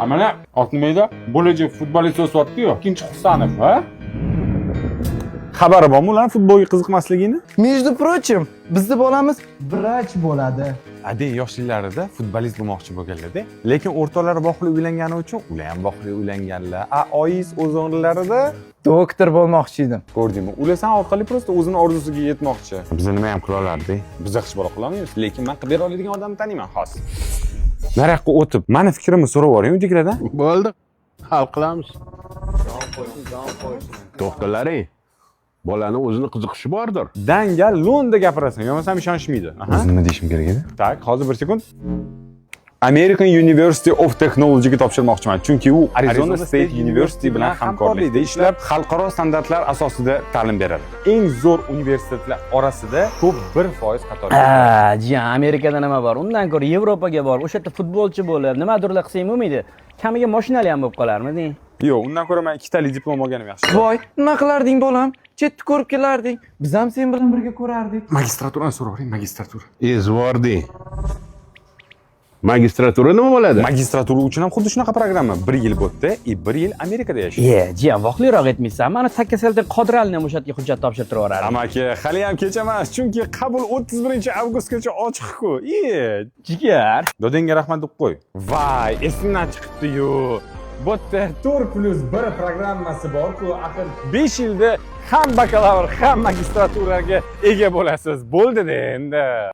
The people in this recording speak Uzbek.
Mana Oltmiyda bo'lajak futbolist o'syapti-yu, ikkinchi Husanov, ha? Xabari bormi ularning futbolga qiziqmasligini? Между прочим, bizning bolamiz vrach bo'ladi. Ade yoshliklarida futbolist bo'lmoqchi bo'lganlar-da, lekin o'rtoqlari boqli uylangani uchun ular ham boqli uylanganlar. Oiz o'z o'rinlarida Doktor bo'lmoqchi edim. ko'rdingmi? Ular san orqali prosta o'zini orzusiga yetmoqchi. Biz nima ham qila olardik? Biz yaxshi bola qilamiz, lekin men qilib bera oladigan odamni taniyman, xos. Nariyoqqa o'tib, meni fikrimni so'rab yuboring udikladan. Bo'ldi. Hal qilamiz. To'xtalaring. Bolani o'zini qiziqishi bordir. Dangal lo'nda gapirasan, yo'masam ishonishmaydi. Nima deyishim kerak edi? Tak, hozir bir sekund. American University of Technology'ga topshirmoqchiman, chunki u Arizona State University bilan hamkorlikda ishlab, xalqaro standartlar asosida ta'lim beradi. Eng zo'r universitetlar orasida top 1% qatorida. Jiyan, Amerikada nima bor? Undan ko'ra Yevropaga bor. O'sha yerda futbolchi bo'lib, nimadirlar qilsang bo'lmaydi. Kamiga mashinali ham bo'lib qolarmiding? Yo'q, undan ko'ra men ikkitali diplom olganim yaxshi. Voy, nima qilarding bolam? Chetda ko'rib kelarding. Biz ham sen bilan birga ko'rardik. Magistraturani so'ravering, magistratura. Ezvording. Magistratura nima bo'ladi? Magistratura uchun ham xuddi shunaqa programma. 1 yil bo'tdi, 1 yil Amerikada yashaydi. Jiyan, voqliroq aytmaysan. Mana Takkasaldan Qodiralini ham o'sha yerga hujjat topshirtirib yuborardim. Amaki, hali ham kech emas, chunki qabul 31-avgustgacha ochiq-ku. Jigar. Dodangga rahmat deb qo'y. Vay, esimdan chiqibdi-yu. Bu yerda 4+1 programmasi bor-ku, axir 5 yilda ham bakalavr, ham magistraturaga ega bo'lasiz. Bo'ldi-da endi.